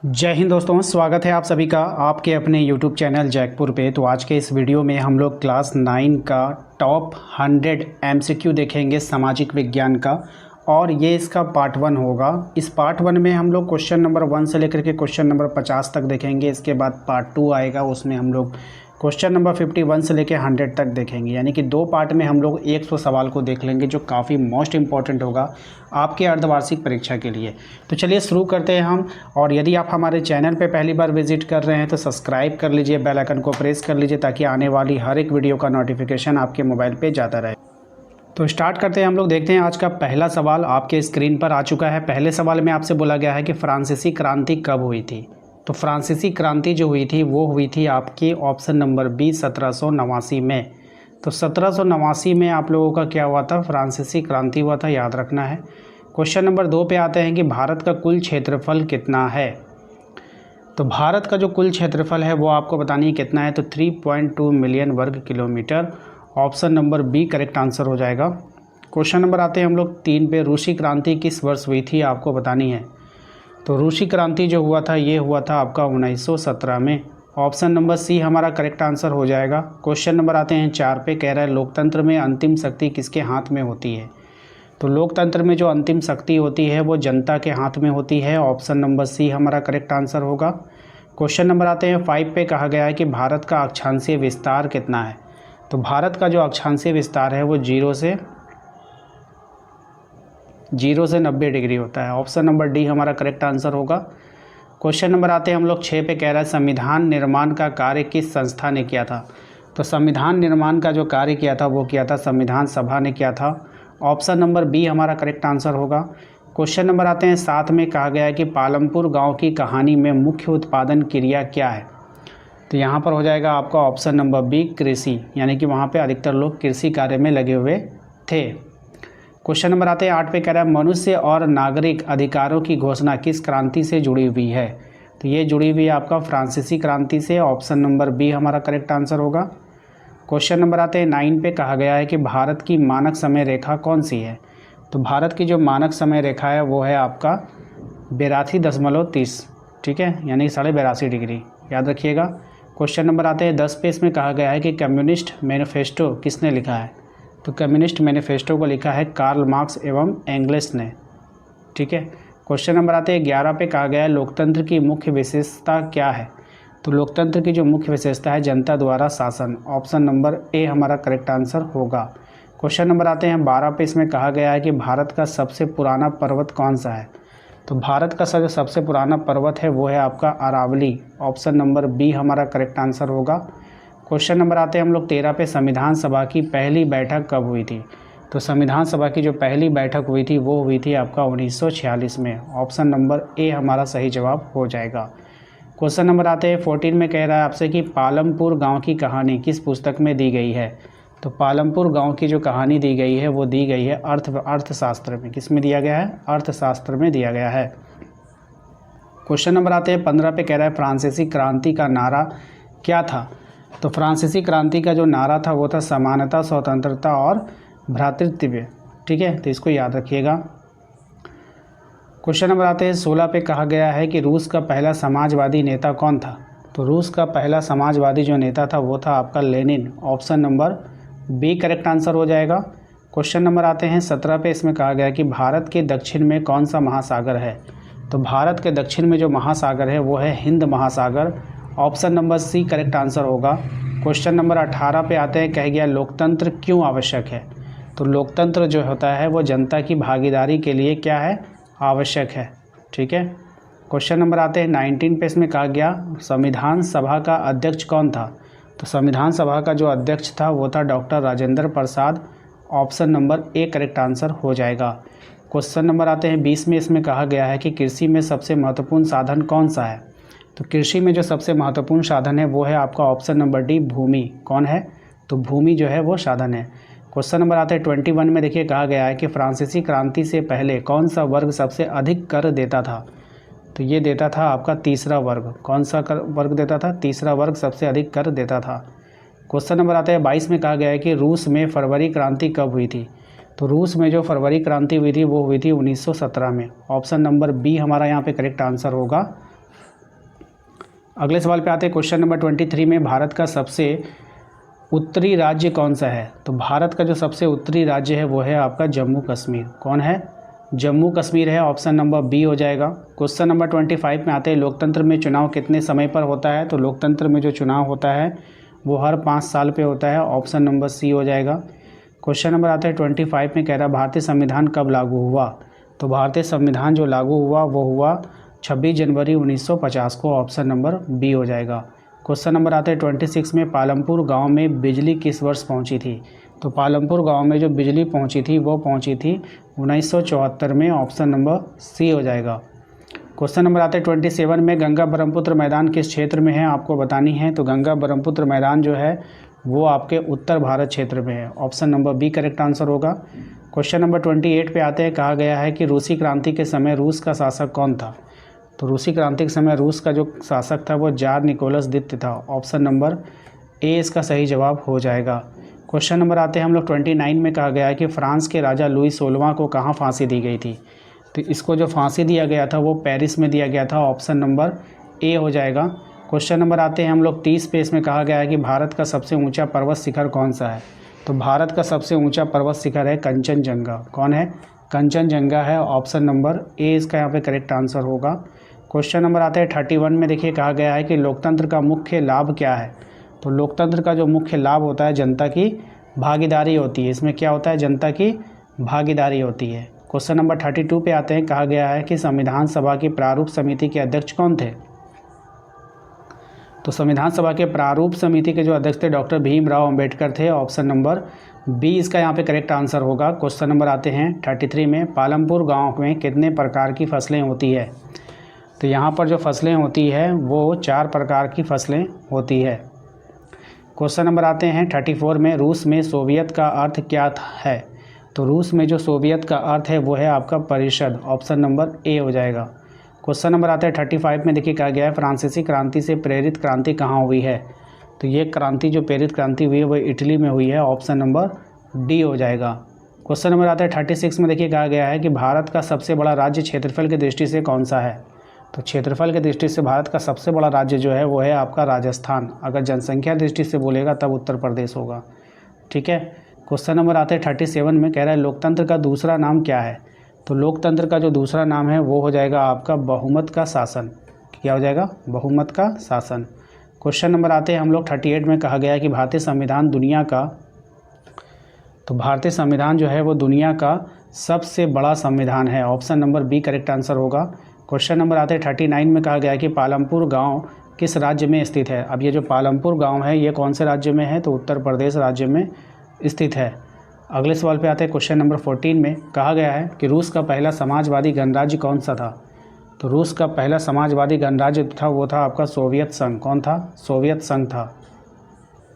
जय हिंद दोस्तों, स्वागत है आप सभी का आपके अपने YouTube चैनल जैकपुर पे। तो आज के इस वीडियो में हम लोग क्लास 9 का टॉप 100 MCQ देखेंगे सामाजिक विज्ञान का, और ये इसका पार्ट 1 होगा। इस पार्ट 1 में हम लोग क्वेश्चन नंबर 1 से लेकर के क्वेश्चन नंबर 50 तक देखेंगे। इसके बाद पार्ट 2 आएगा, उसमें हम लोग क्वेश्चन नंबर 51 से लेकर 100 तक देखेंगे। यानी कि दो पार्ट में हम लोग 100 सवाल को देख लेंगे, जो काफ़ी मोस्ट इंपॉर्टेंट होगा आपके अर्धवार्षिक परीक्षा के लिए। तो चलिए शुरू करते हैं हम। और यदि आप हमारे चैनल पे पहली बार विजिट कर रहे हैं तो सब्सक्राइब कर लीजिए, बेल आइकन को प्रेस कर लीजिए, ताकि आने वाली हर एक वीडियो का नोटिफिकेशन आपके मोबाइल पे जाता रहे। तो स्टार्ट करते हैं हम लोग। देखते हैं आज का पहला सवाल आपके स्क्रीन पर आ चुका है। पहले सवाल में आपसे बोला गया है कि फ्रांसीसी क्रांति कब हुई थी। तो फ्रांसीसी क्रांति जो हुई थी वो हुई थी आपकी ऑप्शन नंबर बी 1789 में। तो 1789 में आप लोगों का क्या हुआ था, फ्रांसीसी क्रांति हुआ था, याद रखना है। क्वेश्चन नंबर 2 पे आते हैं कि भारत का कुल क्षेत्रफल कितना है। तो भारत का जो कुल क्षेत्रफल है वो आपको बतानी है कितना है। तो 3.2 मिलियन वर्ग kilometre. Option number B correct answer हो जाएगा। क्वेश्चन नंबर आते हैं हम लोग 3 पे, रूसी क्रांति किस वर्ष हुई थी आपको बतानी है। तो रूसी क्रांति जो हुआ था ये हुआ था आपका 1917 में। ऑप्शन नंबर सी हमारा करेक्ट आंसर हो जाएगा। क्वेश्चन नंबर आते हैं 4 पे, कह रहा है लोकतंत्र में अंतिम शक्ति किसके हाथ में होती है। तो लोकतंत्र में जो अंतिम शक्ति होती है वो जनता के हाथ में होती है। ऑप्शन नंबर सी हमारा करेक्ट आंसर होगा। क्वेश्चन नंबर आते हैं 5 पे, कहा गया है कि भारत का अक्षांशीय विस्तार कितना है। तो भारत का जो अक्षांशीय विस्तार है वो 0 से 90 डिग्री होता है। ऑप्शन नंबर डी हमारा करेक्ट आंसर होगा। क्वेश्चन नंबर आते हैं हम लोग 6 पे, कह रहा है संविधान निर्माण का कार्य किस संस्था ने किया था। तो संविधान निर्माण का जो कार्य किया था वो किया था संविधान सभा ने किया था। ऑप्शन नंबर बी हमारा करेक्ट आंसर होगा। क्वेश्चन नंबर आते हैं 7 में, कहा गया है कि पालमपुर गाँव की कहानी में मुख्य उत्पादन क्रिया क्या है। तो यहाँ पर हो जाएगा आपका ऑप्शन नंबर बी कृषि, यानी कि वहाँ पर अधिकतर लोग कृषि कार्य में लगे हुए थे। क्वेश्चन नंबर आते हैं 8 पे, कह रहा है मनुष्य और नागरिक अधिकारों की घोषणा किस क्रांति से जुड़ी हुई है। तो ये जुड़ी हुई है आपका फ्रांसीसी क्रांति से। ऑप्शन नंबर बी हमारा करेक्ट आंसर होगा। क्वेश्चन नंबर आते हैं 9 पे, कहा गया है कि भारत की मानक समय रेखा कौन सी है। तो भारत की जो मानक समय रेखा है वो है आपका 82.30, ठीक है, यानी 82.5 डिग्री, याद रखिएगा। क्वेश्चन नंबर आते हैं 10 पे, इसमें कहा गया है कि कम्युनिस्ट मैनिफेस्टो किसने लिखा है। तो कम्युनिस्ट मैनिफेस्टो को लिखा है कार्ल मार्क्स एवं एंगल्स ने, ठीक है। क्वेश्चन नंबर आते हैं 11 पे, कहा गया है लोकतंत्र की मुख्य विशेषता क्या है। तो लोकतंत्र की जो मुख्य विशेषता है जनता द्वारा शासन। ऑप्शन नंबर ए हमारा करेक्ट आंसर होगा। क्वेश्चन नंबर आते हैं 12 पे, इसमें कहा गया है कि भारत का सबसे पुराना पर्वत कौन सा है। तो भारत का जो सबसे पुराना पर्वत है वो है आपका अरावली। ऑप्शन नंबर बी हमारा करेक्ट आंसर होगा। क्वेश्चन नंबर आते हैं हम लोग 13 पे, संविधान सभा की पहली बैठक कब हुई थी। तो संविधान सभा की जो पहली बैठक हुई थी वो हुई थी आपका 1946 में। ऑप्शन नंबर ए हमारा सही जवाब हो जाएगा। क्वेश्चन नंबर आते हैं 14 में, कह रहा है आपसे कि पालमपुर गांव की कहानी किस पुस्तक में दी गई है। तो पालमपुर गांव की जो कहानी दी गई है वो दी गई है अर्थशास्त्र में। किस में दिया गया है, अर्थशास्त्र में दिया गया है। क्वेश्चन नंबर आते हैं 15 पे, कह रहा है फ्रांसीसी क्रांति का नारा क्या था। तो फ्रांसीसी क्रांति का जो नारा था वो था समानता, स्वतंत्रता और भ्रातृत्व, ठीक है, तो इसको याद रखिएगा। क्वेश्चन नंबर आते हैं 16 पे, कहा गया है कि रूस का पहला समाजवादी नेता कौन था। तो रूस का पहला समाजवादी जो नेता था वो था आपका Lenin. Option number B correct answer हो जाएगा। क्वेश्चन नंबर आते हैं 17 पे, इसमें कहा गया है कि भारत के दक्षिण में कौन सा महासागर है। तो भारत के दक्षिण में जो महासागर है वो है Hind Mahasagar. Option number C correct answer होगा। क्वेश्चन नंबर 18 पे आते हैं, कह गया लोकतंत्र क्यों आवश्यक है। तो लोकतंत्र जो होता है वो जनता की भागीदारी के लिए क्या है, आवश्यक है, ठीक है। क्वेश्चन नंबर आते हैं 19 पे, इसमें कहा गया संविधान सभा का अध्यक्ष कौन था। तो संविधान सभा का जो अध्यक्ष था वो था doctor Rajendra Prasad. Option number A correct answer हो जाएगा। क्वेश्चन नंबर आते हैं 20 में, इसमें कहा गया है कि कृषि में सबसे महत्वपूर्ण साधन कौन सा है। तो कृषि में जो सबसे महत्वपूर्ण साधन है वो है आपका ऑप्शन नंबर डी भूमि। कौन है, तो भूमि जो है वो साधन है। क्वेश्चन नंबर आता है 21 में, देखिए कहा गया है कि फ्रांसीसी क्रांति से पहले कौन सा वर्ग सबसे अधिक कर देता था। तो ये देता था आपका तीसरा वर्ग। कौन सा वर्ग देता था, तीसरा वर्ग सबसे अधिक कर देता था। क्वेश्चन नंबर आता है 22 में, कहा गया है कि रूस में फरवरी क्रांति कब हुई थी। तो रूस में जो फरवरी क्रांति हुई थी वो हुई थी 1917 में। ऑप्शन नंबर बी हमारा यहाँ पे करेक्ट आंसर होगा। अगले सवाल पे आते हैं। क्वेश्चन नंबर 23 में भारत का सबसे उत्तरी राज्य कौन सा है? तो भारत का जो सबसे उत्तरी राज्य है वो है आपका जम्मू कश्मीर। कौन है? जम्मू कश्मीर है। ऑप्शन नंबर बी हो जाएगा। क्वेश्चन नंबर 25 में आते हैं। लोकतंत्र में चुनाव कितने समय पर होता है? तो लोकतंत्र में जो चुनाव होता है वो हर 5 साल पे होता है। ऑप्शन नंबर सी हो जाएगा। क्वेश्चन नंबर आता है 25 में, कह रहा भारतीय संविधान कब लागू हुआ? तो भारतीय संविधान जो लागू हुआ वो हुआ 26 जनवरी 1950 को। ऑप्शन नंबर बी हो जाएगा। क्वेश्चन नंबर आता है 26 में, पालमपुर गांव में बिजली किस वर्ष पहुंची थी? तो पालमपुर गांव में जो बिजली पहुंची थी वो पहुंची थी 1974 में। ऑप्शन नंबर सी हो जाएगा। क्वेश्चन नंबर आता है 27 में, गंगा ब्रह्मपुत्र मैदान किस क्षेत्र में है? आपको बतानी है। तो गंगा ब्रह्मपुत्र मैदान जो है वो आपके उत्तर भारत क्षेत्र में है। Option number B correct answer होगा। क्वेश्चन नंबर 28 पे आते हैं। कहा गया है कि रूसी क्रांति के समय रूस का शासक कौन था? तो रूसी क्रांति के समय रूस का जो शासक था वो जार निकोलस द्वितीय था। ऑप्शन नंबर ए इसका सही जवाब हो जाएगा। क्वेश्चन नंबर आते हैं हम लोग 29 में। कहा गया है कि फ्रांस के राजा लुई 16वां को कहाँ फांसी दी गई थी? तो इसको जो फांसी दिया गया था वो पेरिस में दिया गया था। ऑप्शन नंबर ए हो जाएगा। क्वेश्चन नंबर आते हैं हम लोग 30 पे। इसमें कहा गया है कि भारत का सबसे ऊंचा पर्वत शिखर कौन सा है? तो भारत का सबसे ऊंचा पर्वत शिखर है कंचनजंगा। कौन है? कंचनजंगा है। ऑप्शन नंबर ए इसका यहाँ पे करेक्ट आंसर होगा। क्वेश्चन नंबर आता है 31 में। देखिए कहा गया है कि लोकतंत्र का मुख्य लाभ क्या है? तो लोकतंत्र का जो मुख्य लाभ होता है जनता की भागीदारी होती है। इसमें क्या होता है? जनता की भागीदारी होती है। क्वेश्चन नंबर 32 पे आते हैं। कहा गया है कि संविधान सभा की प्रारूप समिति के अध्यक्ष कौन थे? तो संविधान सभा के प्रारूप समिति के जो अध्यक्ष थे डॉक्टर भीमराव अंबेडकर थे। ऑप्शन नंबर बी इसका यहाँ पे करेक्ट आंसर होगा। क्वेश्चन नंबर आते हैं 33 में, पालमपुर गांव में कितने प्रकार की फसलें होती है? तो यहाँ पर जो फसलें होती है वो 4 प्रकार की फसलें होती है। क्वेश्चन नंबर आते हैं 34 में, रूस में सोवियत का अर्थ क्या है? तो रूस में जो सोवियत का अर्थ है वो है आपका परिषद। ऑप्शन नंबर ए हो जाएगा। क्वेश्चन नंबर आता है 35 में। देखिए कहा गया है फ्रांसीसी क्रांति से प्रेरित क्रांति कहाँ हुई है? तो ये क्रांति जो प्रेरित क्रांति हुई है वो इटली में हुई है। ऑप्शन नंबर डी हो जाएगा। क्वेश्चन नंबर आता है 36 में। देखिए कहा गया है कि भारत का सबसे बड़ा राज्य क्षेत्रफल की दृष्टि से कौन सा है? तो क्षेत्रफल की दृष्टि से भारत का सबसे बड़ा राज्य जो है वो है आपका राजस्थान। अगर जनसंख्या दृष्टि से बोलेगा तब उत्तर प्रदेश होगा। ठीक है। क्वेश्चन नंबर आते हैं 37 में। कह रहा है लोकतंत्र का दूसरा नाम क्या है? तो लोकतंत्र का जो दूसरा नाम है वो हो जाएगा आपका बहुमत का शासन। क्या हो जाएगा? बहुमत का शासन। क्वेश्चन नंबर आते हैं हम लोग 38 में। कहा गया है कि भारतीय संविधान दुनिया का, तो भारतीय संविधान जो है वो दुनिया का सबसे बड़ा संविधान है। Option number B correct answer होगा। क्वेश्चन नंबर आते हैं 39 में। कहा गया है कि पालमपुर गांव किस राज्य में स्थित है? अब ये जो पालमपुर गांव है ये कौन से राज्य में है? तो उत्तर प्रदेश राज्य में स्थित है। अगले सवाल पे आते हैं क्वेश्चन नंबर 14 में। कहा गया है कि रूस का पहला समाजवादी गणराज्य कौन सा था? तो रूस का पहला समाजवादी गणराज्य था वो था आपका सोवियत संघ। कौन था? सोवियत संघ था।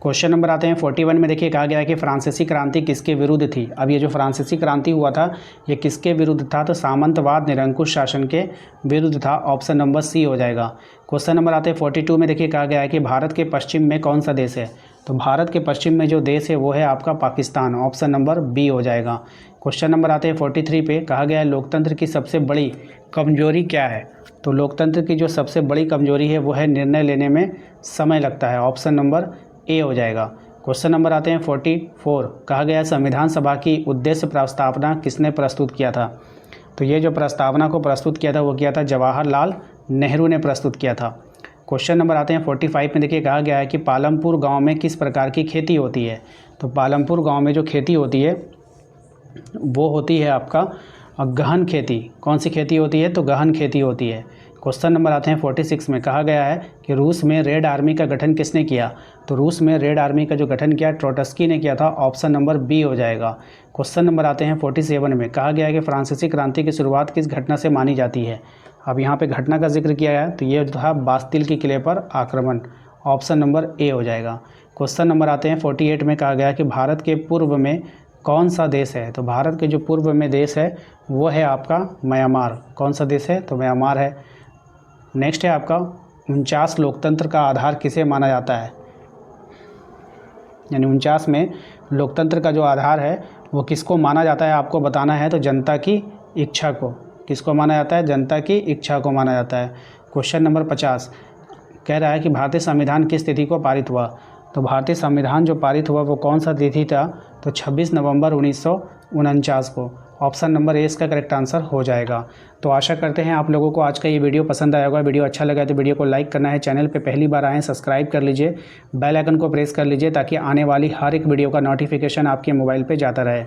क्वेश्चन नंबर आते हैं 41 में। देखिए कहा गया है कि फ्रांसीसी क्रांति किसके विरुद्ध थी? अब ये जो फ्रांसीसी क्रांति हुआ था ये किसके विरुद्ध था? तो सामंतवाद निरंकुश शासन के विरुद्ध था। ऑप्शन नंबर सी हो जाएगा। क्वेश्चन नंबर आते हैं 42 में। देखिए कहा गया है कि भारत के पश्चिम में कौन सा देश है? तो भारत के पश्चिम में जो देश है वो है आपका पाकिस्तान। ऑप्शन नंबर बी हो जाएगा। क्वेश्चन नंबर आते हैं 43 पे। कहा गया है लोकतंत्र की सबसे बड़ी कमजोरी क्या है? तो लोकतंत्र की जो सबसे बड़ी कमजोरी है वो है निर्णय लेने में समय लगता है। ऑप्शन नंबर ए हो जाएगा। क्वेश्चन नंबर आते हैं 44। कहा गया है संविधान सभा की उद्देश्य प्रस्तावना किसने प्रस्तुत किया था? तो ये जो प्रस्तावना को प्रस्तुत किया था वो किया था जवाहरलाल नेहरू ने प्रस्तुत किया था। क्वेश्चन नंबर आते हैं 45 में। देखिए कहा गया है कि पालमपुर गांव में किस प्रकार की खेती होती है? तो पालमपुर गांव में जो खेती होती है वो होती है आपका गहन खेती। कौन सी खेती होती है? तो गहन खेती होती है। क्वेश्चन नंबर आते हैं 46 में। कहा गया है कि रूस में रेड आर्मी का गठन किसने किया? तो रूस में रेड आर्मी का जो गठन किया ट्रोट्स्की ने किया था। ऑप्शन नंबर बी हो जाएगा। क्वेश्चन नंबर आते हैं 47 में। कहा गया है कि फ्रांसीसी क्रांति की शुरुआत किस घटना से मानी जाती है? अब यहाँ पे घटना का जिक्र किया है तो ये था बास्तिल के किले पर आक्रमण। ऑप्शन नंबर ए हो जाएगा। क्वेश्चन नंबर आते हैं 48 में। कहा गया है कि भारत के पूर्व में कौन सा देश है? तो भारत के जो पूर्व में देश है वो है आपका म्यांमार। कौन सा देश है? तो म्यांमार है। नेक्स्ट है आपका 49 लोकतंत्र का आधार किसे माना जाता है? यानी 49 में लोकतंत्र का जो आधार है वो किसको माना जाता है आपको बताना है। तो जनता की इच्छा को। किसको माना जाता है? जनता की इच्छा को माना जाता है। Question number 50। कह रहा है कि भारतीय संविधान किस तिथि को पारित हुआ। तो भारतीय संविधान जो पारित हुआ वो कौन सा तिथि था, तो 26 नवंबर 1949 को। ऑप्शन नंबर ए इसका करेक्ट आंसर हो जाएगा। तो आशा करते हैं आप लोगों को आज का ये वीडियो पसंद आया होगा। वीडियो अच्छा लगा तो वीडियो को लाइक करना है, चैनल पे पहली बार आए हैं सब्सक्राइब कर लीजिए, बेल आइकन को प्रेस कर लीजिए ताकि आने वाली हर एक वीडियो का नोटिफिकेशन आपके मोबाइल पे जाता रहे।